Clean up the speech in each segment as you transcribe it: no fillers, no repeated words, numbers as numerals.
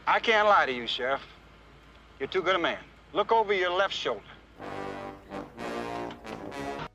I can't lie to you, Sheriff. You're too good a man. Look over your left shoulder.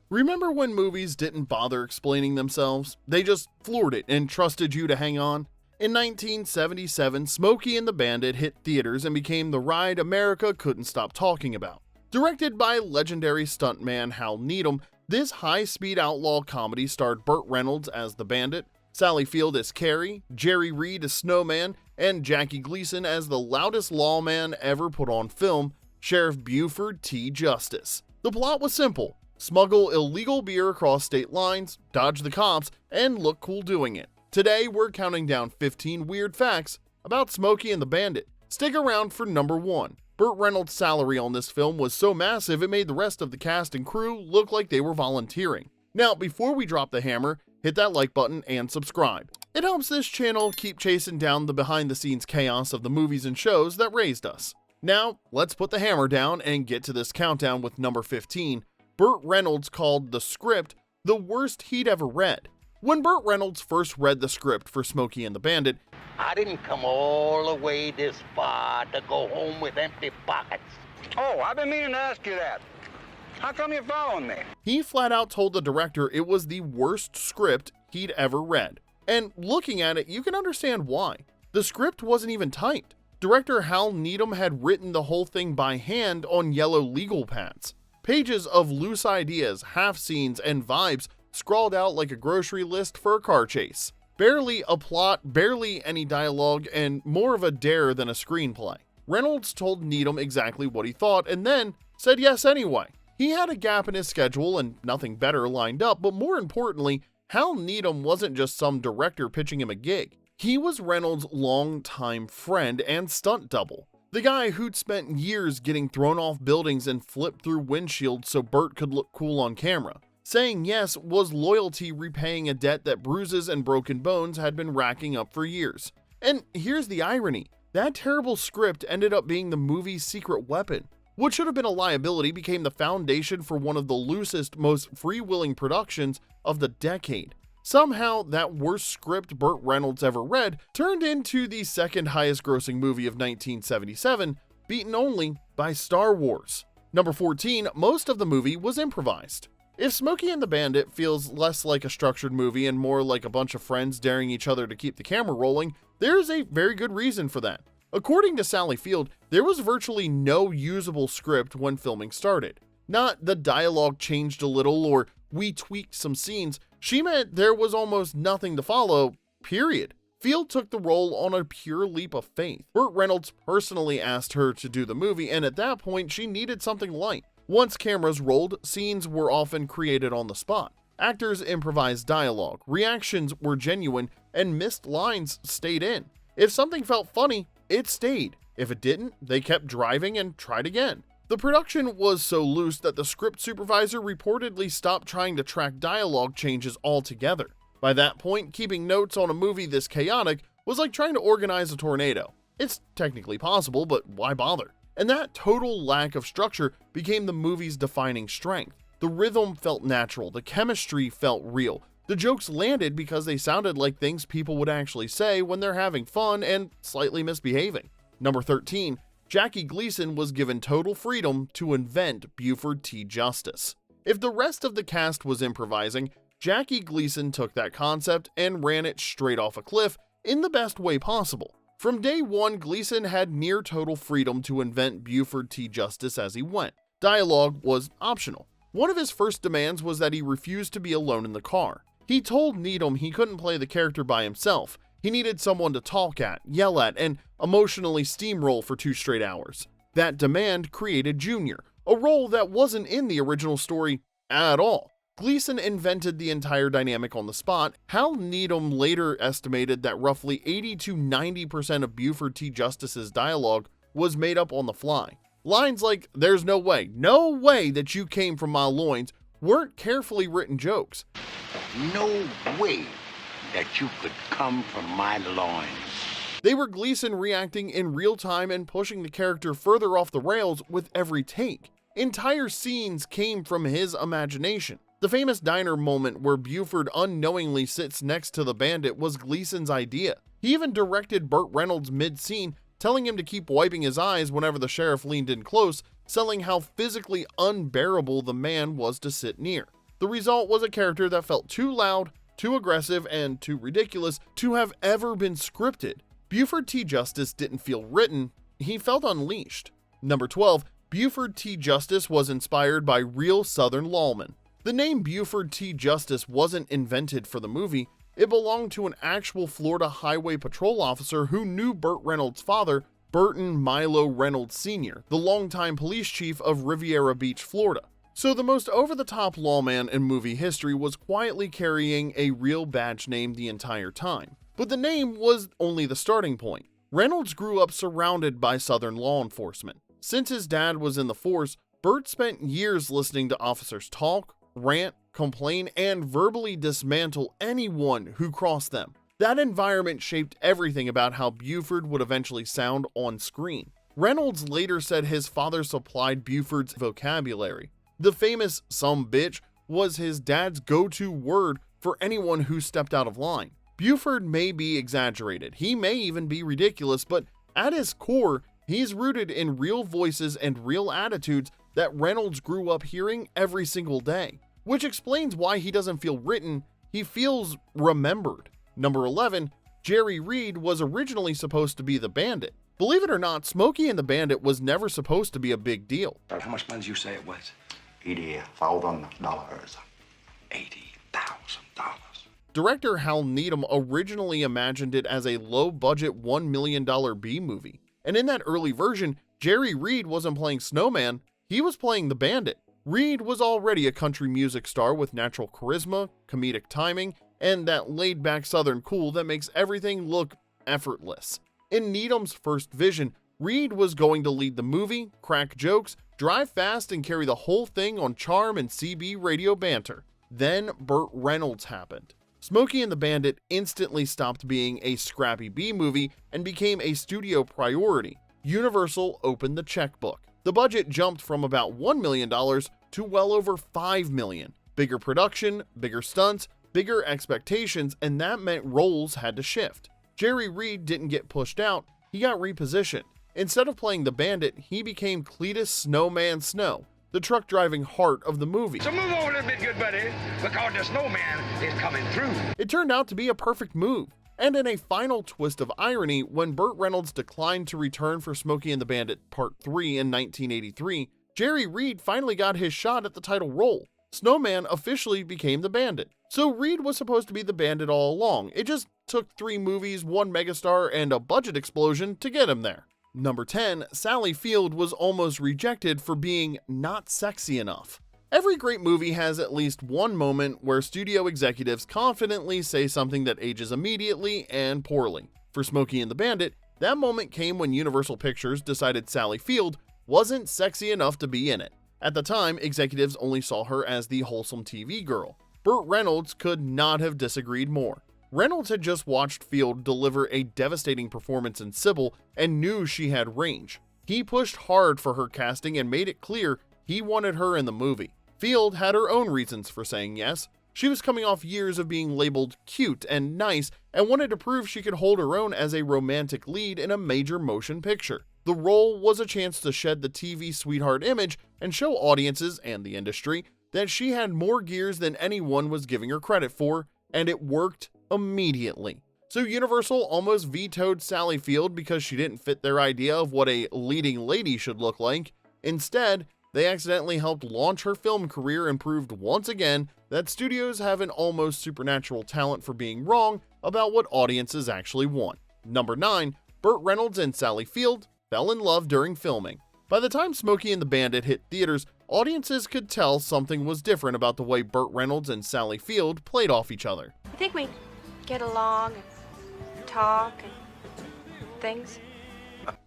Remember when movies didn't bother explaining themselves? They just floored it and trusted you to hang on? In 1977, Smokey and the Bandit hit theaters and became the ride America couldn't stop talking about. Directed by legendary stuntman Hal Needham, this high-speed outlaw comedy starred Burt Reynolds as the Bandit, Sally Field as Carrie, Jerry Reed as Snowman, and Jackie Gleason as the loudest lawman ever put on film, Sheriff Buford T. Justice. The plot was simple: smuggle illegal beer across state lines, dodge the cops, and look cool doing it. Today, we're counting down 15 weird facts about Smokey and the Bandit. Stick around for number 1. Burt Reynolds' salary on this film was so massive it made the rest of the cast and crew look like they were volunteering. Now, before we drop the hammer, hit that like button and subscribe. It helps this channel keep chasing down the behind-the-scenes chaos of the movies and shows that raised us. Now, let's put the hammer down and get to this countdown with number 15. Burt Reynolds called the script the worst he'd ever read. When Burt Reynolds first read the script for Smokey and the Bandit, I didn't come all the way this far to go home with empty pockets. Oh, I've been meaning to ask you that. How come you're following me? he flat out told the director it was the worst script he'd ever read. And looking at it, you can understand why. The script wasn't even typed. Director Hal Needham had written the whole thing by hand on yellow legal pads. Pages of loose ideas, half scenes, and vibes scrawled out like a grocery list for a car chase. Barely a plot, barely any dialogue, and more of a dare than a screenplay. Reynolds told Needham exactly what he thought and then said yes anyway. He had a gap in his schedule and nothing better lined up, but more importantly, Hal Needham wasn't just some director pitching him a gig. He was Reynolds' longtime friend and stunt double. The guy who'd spent years getting thrown off buildings and flipped through windshields so Burt could look cool on camera. Saying yes was loyalty repaying a debt that bruises and broken bones had been racking up for years. And here's the irony: that terrible script ended up being the movie's secret weapon. What should have been a liability became the foundation for one of the loosest, most freewheeling productions of the decade. Somehow, that worst script Burt Reynolds ever read turned into the second highest grossing movie of 1977, beaten only by Star Wars. Number 14, most of the movie was improvised. If Smokey and the Bandit feels less like a structured movie and more like a bunch of friends daring each other to keep the camera rolling, there's a very good reason for that. According to Sally Field, there was virtually no usable script when filming started. Not the dialogue changed a little or we tweaked some scenes, she meant there was almost nothing to follow, period. Field took the role on a pure leap of faith. Burt Reynolds personally asked her to do the movie, and at that point she needed something light. Once cameras rolled, scenes were often created on the spot. Actors improvised dialogue, reactions were genuine, and missed lines stayed in. If something felt funny, it stayed. If it didn't, they kept driving and tried again. The production was so loose that the script supervisor reportedly stopped trying to track dialogue changes altogether. By that point, keeping notes on a movie this chaotic was like trying to organize a tornado. It's technically possible, but why bother? And that total lack of structure became the movie's defining strength. The rhythm felt natural, the chemistry felt real. The jokes landed because they sounded like things people would actually say when they're having fun and slightly misbehaving. Number 13, Jackie Gleason was given total freedom to invent Buford T. Justice. If the rest of the cast was improvising, Jackie Gleason took that concept and ran it straight off a cliff in the best way possible. From day one, Gleason had near total freedom to invent Buford T. Justice as he went. Dialogue was optional. One of his first demands was that he refused to be alone in the car. He told Needham he couldn't play the character by himself. He needed someone to talk at, yell at, and emotionally steamroll for 2 straight hours. That demand created Junior, a role that wasn't in the original story at all. Gleason invented the entire dynamic on the spot. Hal Needham later estimated that roughly 80 to 90% of Buford T. Justice's dialogue was made up on the fly. Lines like, "There's no way that you came from my loins," weren't carefully written jokes. No way that you could come from my loins. They were Gleason reacting in real time and pushing the character further off the rails with every take. Entire scenes came from his imagination. The famous diner moment where Buford unknowingly sits next to the Bandit was Gleason's idea. He even directed Burt Reynolds mid-scene, telling him to keep wiping his eyes whenever the sheriff leaned in close, selling how physically unbearable the man was to sit near. The result was a character that felt too loud, too aggressive, and too ridiculous to have ever been scripted. Buford T. Justice didn't feel written, he felt unleashed. Number 12. Buford T. Justice was inspired by real Southern lawmen. The name Buford T. Justice wasn't invented for the movie, it belonged to an actual Florida Highway Patrol officer who knew Burt Reynolds' father, Burton Milo Reynolds Sr., the longtime police chief of Riviera Beach, Florida. So the most over-the-top lawman in movie history was quietly carrying a real badge name the entire time. But the name was only the starting point. Reynolds grew up surrounded by Southern law enforcement. Since his dad was in the force, Burt spent years listening to officers talk, rant, complain, and verbally dismantle anyone who crossed them. That environment shaped everything about how Buford would eventually sound on screen. Reynolds later said his father supplied Buford's vocabulary. The famous "some bitch" was his dad's go-to word for anyone who stepped out of line. Buford may be exaggerated, he may even be ridiculous, but at his core, he's rooted in real voices and real attitudes that Reynolds grew up hearing every single day, which explains why he doesn't feel written, he feels remembered. Number 11. Jerry Reed was originally supposed to be the Bandit. Believe it or not, Smokey and the Bandit was never supposed to be a big deal. How much money did you say it was? $80,000. $80,000. Director Hal Needham originally imagined it as a low-budget $1 million B movie, and in that early version, Jerry Reed wasn't playing Snowman, he was playing the Bandit. Reed was already a country music star with natural charisma, comedic timing, and that laid-back Southern cool that makes everything look effortless. In Needham's first vision, Reed was going to lead the movie, crack jokes, drive fast, and carry the whole thing on charm and CB radio banter. Then Burt Reynolds happened. Smokey and the Bandit instantly stopped being a scrappy B movie and became a studio priority. Universal opened the checkbook. The budget jumped from about $1 million to well over $5 million. Bigger production, bigger stunts, bigger expectations, and that meant roles had to shift. Jerry Reed didn't get pushed out, he got repositioned. Instead of playing the Bandit, he became Cletus Snowman Snow, the truck-driving heart of the movie. So move over a little bit, good buddy, because the snowman is coming through. It turned out to be a perfect move. And in a final twist of irony, when Burt Reynolds declined to return for Smokey and the Bandit Part 3 in 1983, Jerry Reed finally got his shot at the title role. Snowman officially became the Bandit. So Reed was supposed to be the Bandit all along. It just took 3 movies, 1 megastar, and a budget explosion to get him there. Number 10, Sally Field was almost rejected for being not sexy enough. Every great movie has at least one moment where studio executives confidently say something that ages immediately and poorly. For Smokey and the Bandit, that moment came when Universal Pictures decided Sally Field wasn't sexy enough to be in it. At the time, executives only saw her as the wholesome TV girl. Burt Reynolds could not have disagreed more. Reynolds had just watched Field deliver a devastating performance in Sybil and knew she had range. He pushed hard for her casting and made it clear he wanted her in the movie. Field had her own reasons for saying yes. She was coming off years of being labeled cute and nice and wanted to prove she could hold her own as a romantic lead in a major motion picture. The role was a chance to shed the TV sweetheart image and show audiences and the industry that she had more gears than anyone was giving her credit for, and it worked immediately. So Universal almost vetoed Sally Field because she didn't fit their idea of what a leading lady should look like. Instead, they accidentally helped launch her film career and proved once again that studios have an almost supernatural talent for being wrong about what audiences actually want. Number 9, Burt Reynolds and Sally Field fell in love during filming. By the time Smokey and the Bandit hit theaters, audiences could tell something was different about the way Burt Reynolds and Sally Field played off each other. I think we get along and talk and things.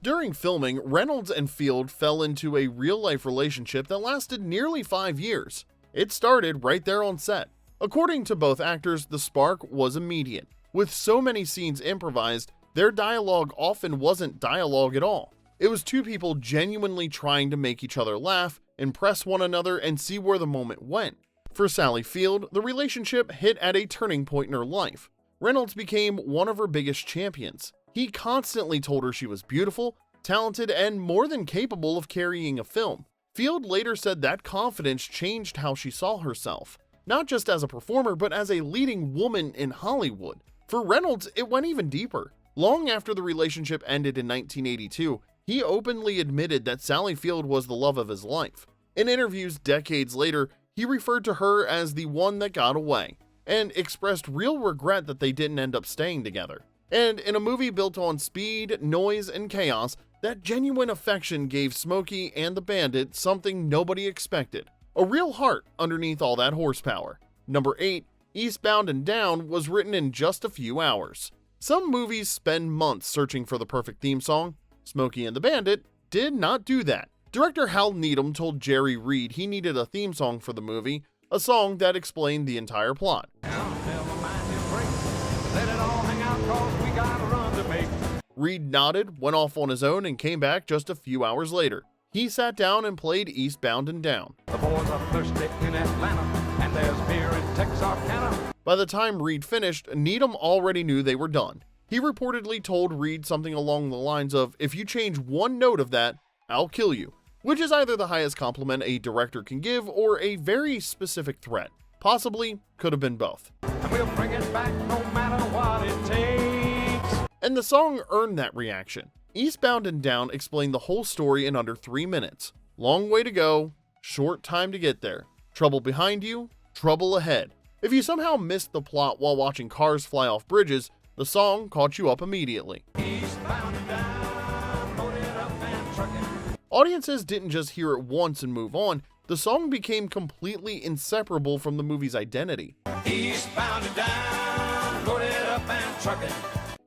During filming, Reynolds and Field fell into a real-life relationship that lasted nearly 5 years. It started right there on set. According to both actors, the spark was immediate. With so many scenes improvised, their dialogue often wasn't dialogue at all. It was 2 people genuinely trying to make each other laugh, impress one another, and see where the moment went. For Sally Field, the relationship hit at a turning point in her life. Reynolds became one of her biggest champions. He constantly told her she was beautiful, talented, and more than capable of carrying a film. Field later said that confidence changed how she saw herself, not just as a performer, but as a leading woman in Hollywood. For Reynolds, it went even deeper. Long after the relationship ended in 1982, he openly admitted that Sally Field was the love of his life. In interviews decades later, he referred to her as the one that got away, and expressed real regret that they didn't end up staying together. And in a movie built on speed, noise, and chaos, that genuine affection gave Smokey and the Bandit something nobody expected: a real heart underneath all that horsepower. Number 8, Eastbound and Down was written in just a few hours. Some movies spend months searching for the perfect theme song. Smokey and the Bandit did not do that. Director Hal Needham told Jerry Reed he needed a theme song for the movie, a song that explained the entire plot. Reed nodded, went off on his own, and came back just a few hours later. He sat down and played Eastbound and Down. The boys are thirsty in Atlanta, and there's beer in Texarkana. By the time Reed finished, Needham already knew they were done. He reportedly told Reed something along the lines of, "If you change one note of that, I'll kill you," which is either the highest compliment a director can give or a very specific threat. Possibly could have been both. And we'll bring it back no matter what it takes. And the song earned that reaction. Eastbound and Down explained the whole story in under 3 minutes. Long way to go, short time to get there. Trouble behind you, trouble ahead. If you somehow missed the plot while watching cars fly off bridges, the song caught you up immediately. Eastbound and down, loaded up and trucking. Audiences didn't just hear it once and move on. The song became completely inseparable from the movie's identity. Eastbound and down, loaded up and trucking.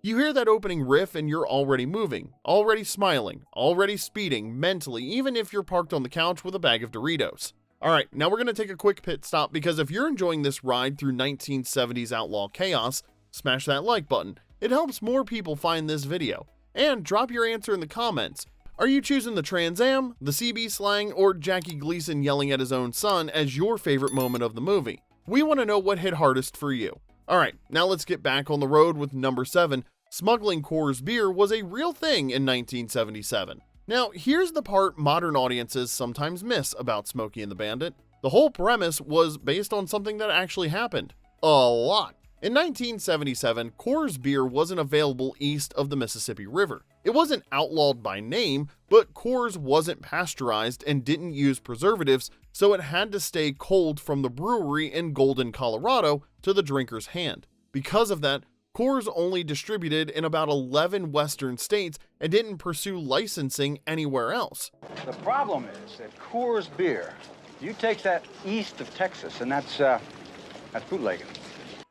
You hear that opening riff and you're already moving, already smiling, already speeding mentally, even if you're parked on the couch with a bag of Doritos. Alright, now we're going to take a quick pit stop because if you're enjoying this ride through 1970s outlaw chaos, smash that like button. It helps more people find this video. And drop your answer in the comments. Are you choosing the Trans Am, the CB slang, or Jackie Gleason yelling at his own son as your favorite moment of the movie? We want to know what hit hardest for you. Alright, now let's get back on the road with number 7. Smuggling Coors beer was a real thing in 1977. Now, here's the part modern audiences sometimes miss about Smokey and the Bandit. The whole premise was based on something that actually happened. A lot. In 1977, Coors beer wasn't available east of the Mississippi River. It wasn't outlawed by name, but Coors wasn't pasteurized and didn't use preservatives, so it had to stay cold from the brewery in Golden, Colorado to the drinker's hand. Because of that, Coors only distributed in about 11 western states and didn't pursue licensing anywhere else. The problem is that Coors beer, you take that east of Texas, and that's bootlegging.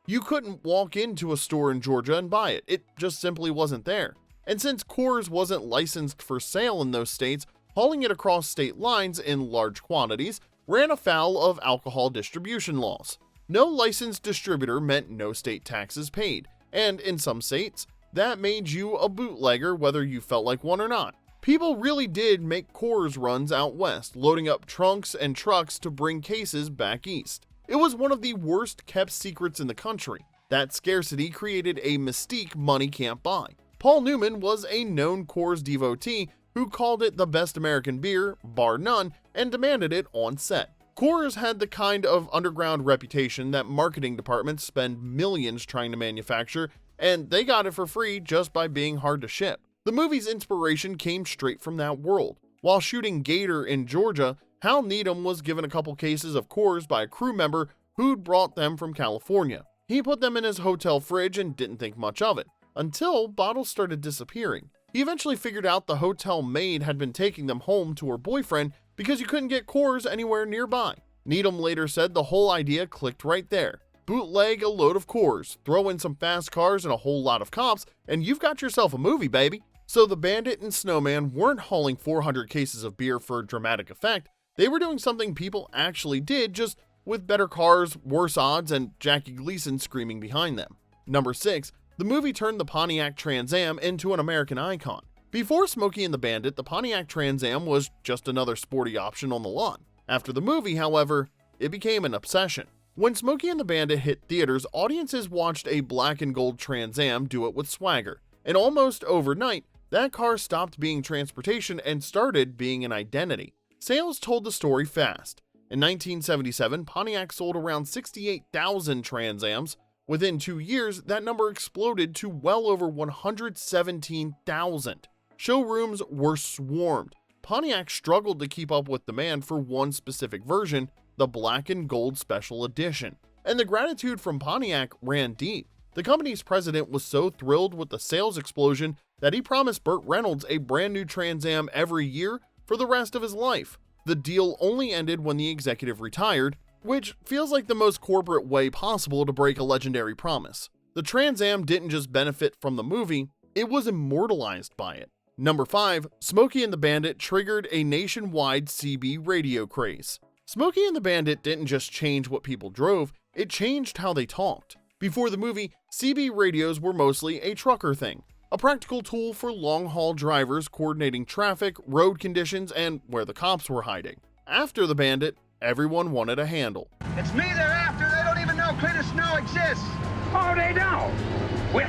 You couldn't walk into a store in Georgia and buy it. It just simply wasn't there. And since Coors wasn't licensed for sale in those states, hauling it across state lines in large quantities ran afoul of alcohol distribution laws. No licensed distributor meant no state taxes paid, and in some states, that made you a bootlegger whether you felt like one or not. People really did make Coors runs out west, loading up trunks and trucks to bring cases back east. It was one of the worst kept secrets in the country. That scarcity created a mystique money can't buy. Paul Newman was a known Coors devotee who called it the best American beer, bar none, and demanded it on set. Coors had the kind of underground reputation that marketing departments spend millions trying to manufacture, and they got it for free just by being hard to ship. The movie's inspiration came straight from that world. While shooting Gator in Georgia, Hal Needham was given a couple cases of Coors by a crew member who'd brought them from California. He put them in his hotel fridge and didn't think much of it, until bottles started disappearing. He eventually figured out the hotel maid had been taking them home to her boyfriend because you couldn't get Coors anywhere nearby. Needham later said the whole idea clicked right there. Bootleg a load of Coors, throw in some fast cars and a whole lot of cops, and you've got yourself a movie, baby. So the Bandit and Snowman weren't hauling 400 cases of beer for dramatic effect. They were doing something people actually did, just with better cars, worse odds, and Jackie Gleason screaming behind them. Number 6. The movie turned the Pontiac Trans Am into an American icon. Before Smokey and the Bandit, the Pontiac Trans Am was just another sporty option on the lawn. After the movie, however, it became an obsession. When Smokey and the Bandit hit theaters, audiences watched a black and gold Trans Am do it with swagger. And almost overnight, that car stopped being transportation and started being an identity. Sales told the story fast. In 1977, Pontiac sold around 68,000 Trans Ams. Within 2 years, that number exploded to well over 117,000. Showrooms were swarmed. Pontiac struggled to keep up with demand for one specific version, the Black and Gold Special Edition. And the gratitude from Pontiac ran deep. The company's president was so thrilled with the sales explosion that he promised Burt Reynolds a brand new Trans Am every year for the rest of his life. The deal only ended when the executive retired, which feels like the most corporate way possible to break a legendary promise. The Trans Am didn't just benefit from the movie, it was immortalized by it. Number 5, Smokey and the Bandit triggered a nationwide CB radio craze. Smokey and the Bandit didn't just change what people drove, it changed how they talked. Before the movie, CB radios were mostly a trucker thing, a practical tool for long-haul drivers coordinating traffic, road conditions, and where the cops were hiding. After the Bandit, everyone wanted a handle. It's me they're after. They don't even know cleaner snow exists. Oh, they don't. Well,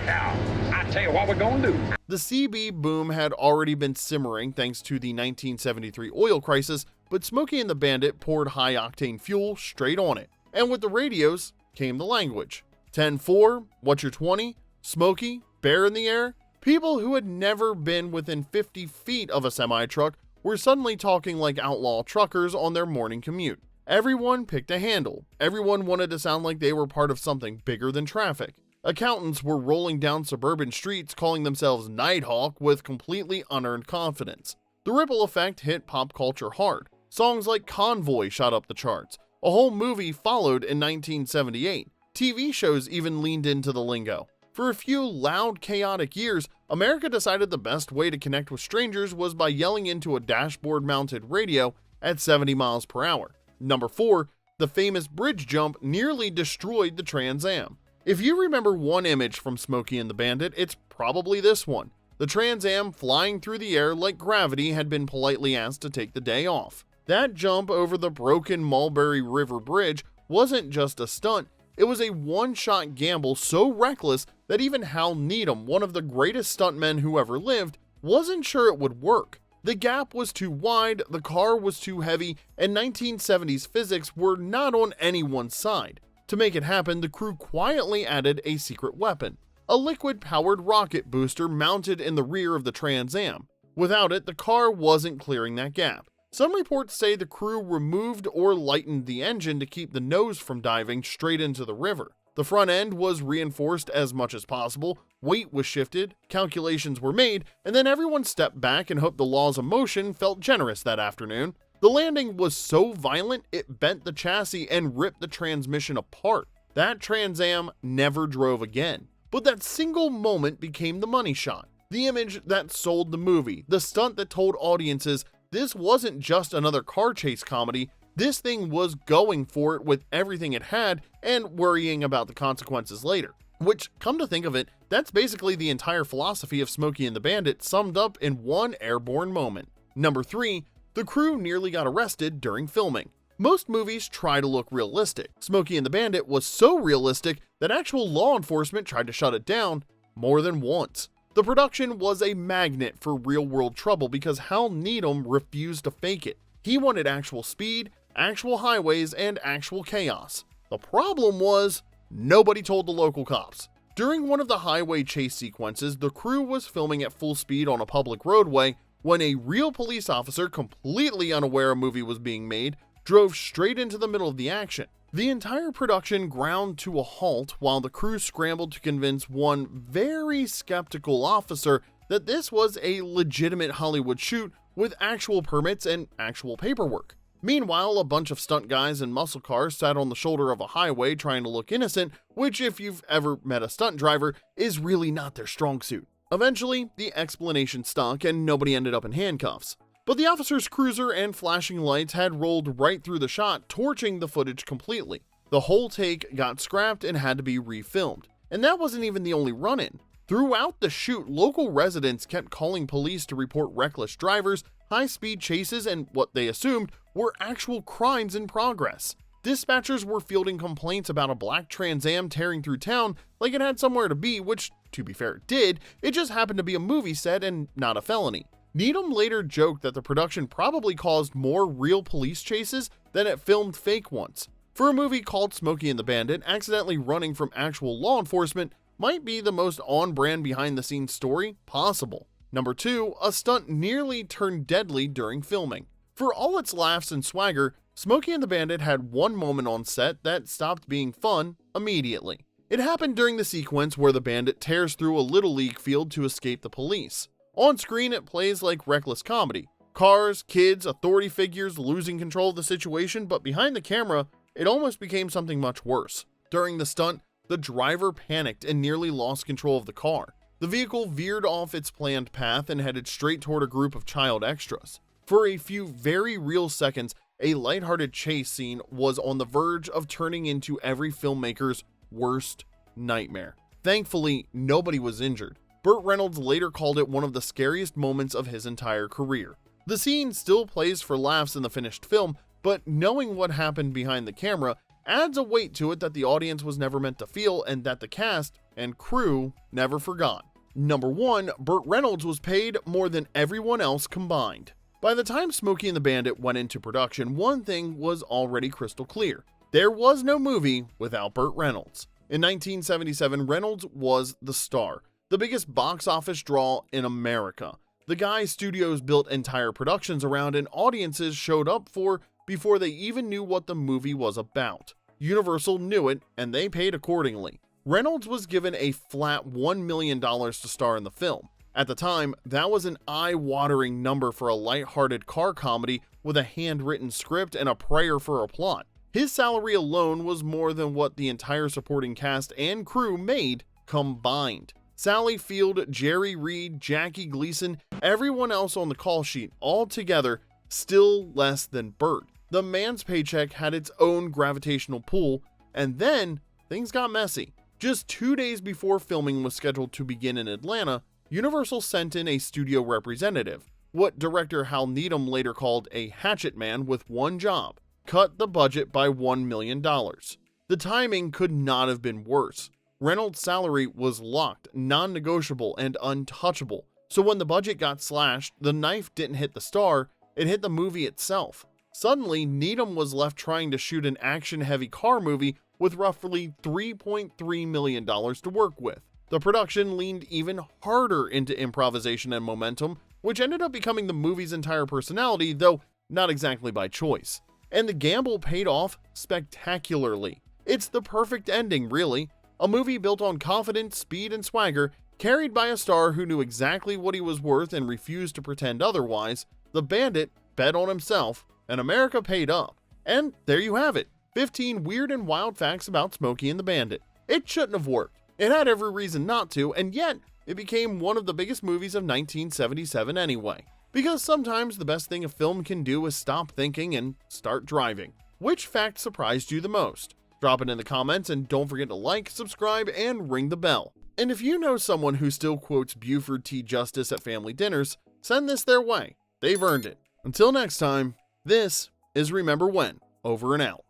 I tell you what we're gonna do. The CB boom had already been simmering thanks to the 1973 oil crisis, but Smokey and the Bandit poured high-octane fuel straight on it. And with the radios came the language. 10-4, what's your 20? Smokey, bear in the air? People who had never been within 50 feet of a semi-truck were suddenly talking like outlaw truckers on their morning commute. Everyone picked a handle. Everyone wanted to sound like they were part of something bigger than traffic. Accountants were rolling down suburban streets calling themselves Nighthawk with completely unearned confidence. The ripple effect hit pop culture hard. Songs like Convoy shot up the charts. A whole movie followed in 1978. TV shows even leaned into the lingo. For a few loud, chaotic years, America decided the best way to connect with strangers was by yelling into a dashboard-mounted radio at 70 miles per hour. Number 4, the famous bridge jump nearly destroyed the Trans Am. If you remember one image from Smokey and the Bandit, it's probably this one. The Trans Am flying through the air like gravity had been politely asked to take the day off. That jump over the broken Mulberry River Bridge wasn't just a stunt, it was a one-shot gamble so reckless that even Hal Needham, one of the greatest stuntmen who ever lived, wasn't sure it would work. The gap was too wide, the car was too heavy, and 1970s physics were not on anyone's side. To make it happen, the crew quietly added a secret weapon, a liquid-powered rocket booster mounted in the rear of the Trans Am. Without it, the car wasn't clearing that gap. Some reports say the crew removed or lightened the engine to keep the nose from diving straight into the river. The front end was reinforced as much as possible, weight was shifted, calculations were made, and then everyone stepped back and hoped the laws of motion felt generous that afternoon. The landing was so violent it bent the chassis and ripped the transmission apart. That Trans Am never drove again. But that single moment became the money shot. The image that sold the movie, the stunt that told audiences this wasn't just another car chase comedy, this thing was going for it with everything it had and worrying about the consequences later. Which, come to think of it, that's basically the entire philosophy of Smokey and the Bandit summed up in one airborne moment. Number 3, the crew nearly got arrested during filming. Most movies try to look realistic. Smokey and the Bandit was so realistic that actual law enforcement tried to shut it down more than once. The production was a magnet for real-world trouble because Hal Needham refused to fake it. He wanted actual speed, actual highways, and actual chaos. The problem was, nobody told the local cops. During one of the highway chase sequences, the crew was filming at full speed on a public roadway when a real police officer, completely unaware a movie was being made, drove straight into the middle of the action. The entire production ground to a halt while the crew scrambled to convince one very skeptical officer that this was a legitimate Hollywood shoot with actual permits and actual paperwork. Meanwhile, a bunch of stunt guys in muscle cars sat on the shoulder of a highway trying to look innocent, which, if you've ever met a stunt driver, is really not their strong suit. Eventually, the explanation stuck and nobody ended up in handcuffs. But the officer's cruiser and flashing lights had rolled right through the shot, torching the footage completely. The whole take got scrapped and had to be refilmed. And that wasn't even the only run-in. Throughout the shoot, local residents kept calling police to report reckless drivers, high-speed chases, and what they assumed were actual crimes in progress. Dispatchers were fielding complaints about a black Trans Am tearing through town like it had somewhere to be, which, to be fair, it did. It just happened to be a movie set and not a felony. Needham later joked that the production probably caused more real police chases than it filmed fake ones. For a movie called Smokey and the Bandit, accidentally running from actual law enforcement might be the most on-brand behind-the-scenes story possible. Number 2, a stunt nearly turned deadly during filming. For all its laughs and swagger, Smokey and the Bandit had one moment on set that stopped being fun immediately. It happened during the sequence where the Bandit tears through a Little League field to escape the police. On screen, it plays like reckless comedy. Cars, kids, authority figures losing control of the situation, but behind the camera, it almost became something much worse. During the stunt, the driver panicked and nearly lost control of the car. The vehicle veered off its planned path and headed straight toward a group of child extras. For a few very real seconds, a lighthearted chase scene was on the verge of turning into every filmmaker's worst nightmare. Thankfully, nobody was injured. Burt Reynolds later called it one of the scariest moments of his entire career. The scene still plays for laughs in the finished film, but knowing what happened behind the camera adds a weight to it that the audience was never meant to feel and that the cast and crew never forgot. Number 1, Burt Reynolds was paid more than everyone else combined. By the time Smokey and the Bandit went into production, one thing was already crystal clear. There was no movie without Burt Reynolds. In 1977, Reynolds was the star, the biggest box office draw in America. The guy studios built entire productions around and audiences showed up for before they even knew what the movie was about. Universal knew it, and they paid accordingly. Reynolds was given a flat $1 million to star in the film. At the time, that was an eye-watering number for a light-hearted car comedy with a handwritten script and a prayer for a plot. His salary alone was more than what the entire supporting cast and crew made combined. Sally Field, Jerry Reed, Jackie Gleason, everyone else on the call sheet, all together, still less than Burt. The man's paycheck had its own gravitational pull, and then things got messy. Just 2 days before filming was scheduled to begin in Atlanta, Universal sent in a studio representative, what director Hal Needham later called a hatchet man with one job: cut the budget by $1 million. The timing could not have been worse. Reynolds' salary was locked, non-negotiable, and untouchable, so when the budget got slashed, the knife didn't hit the star, it hit the movie itself. Suddenly, Needham was left trying to shoot an action-heavy car movie with roughly $3.3 million to work with. The production leaned even harder into improvisation and momentum, which ended up becoming the movie's entire personality, though not exactly by choice. And the gamble paid off spectacularly. It's the perfect ending, really. A movie built on confidence, speed, and swagger, carried by a star who knew exactly what he was worth and refused to pretend otherwise. The Bandit bet on himself, and America paid up. And there you have it, 15 weird and wild facts about Smokey and the Bandit. It shouldn't have worked. It had every reason not to, and yet it became one of the biggest movies of 1977 anyway. Because sometimes the best thing a film can do is stop thinking and start driving. Which fact surprised you the most? Drop it in the comments, and don't forget to like, subscribe, and ring the bell. And if you know someone who still quotes Buford T Justice at family dinners, send this their way. They've earned it. Until next time, this is Remember When, over and out.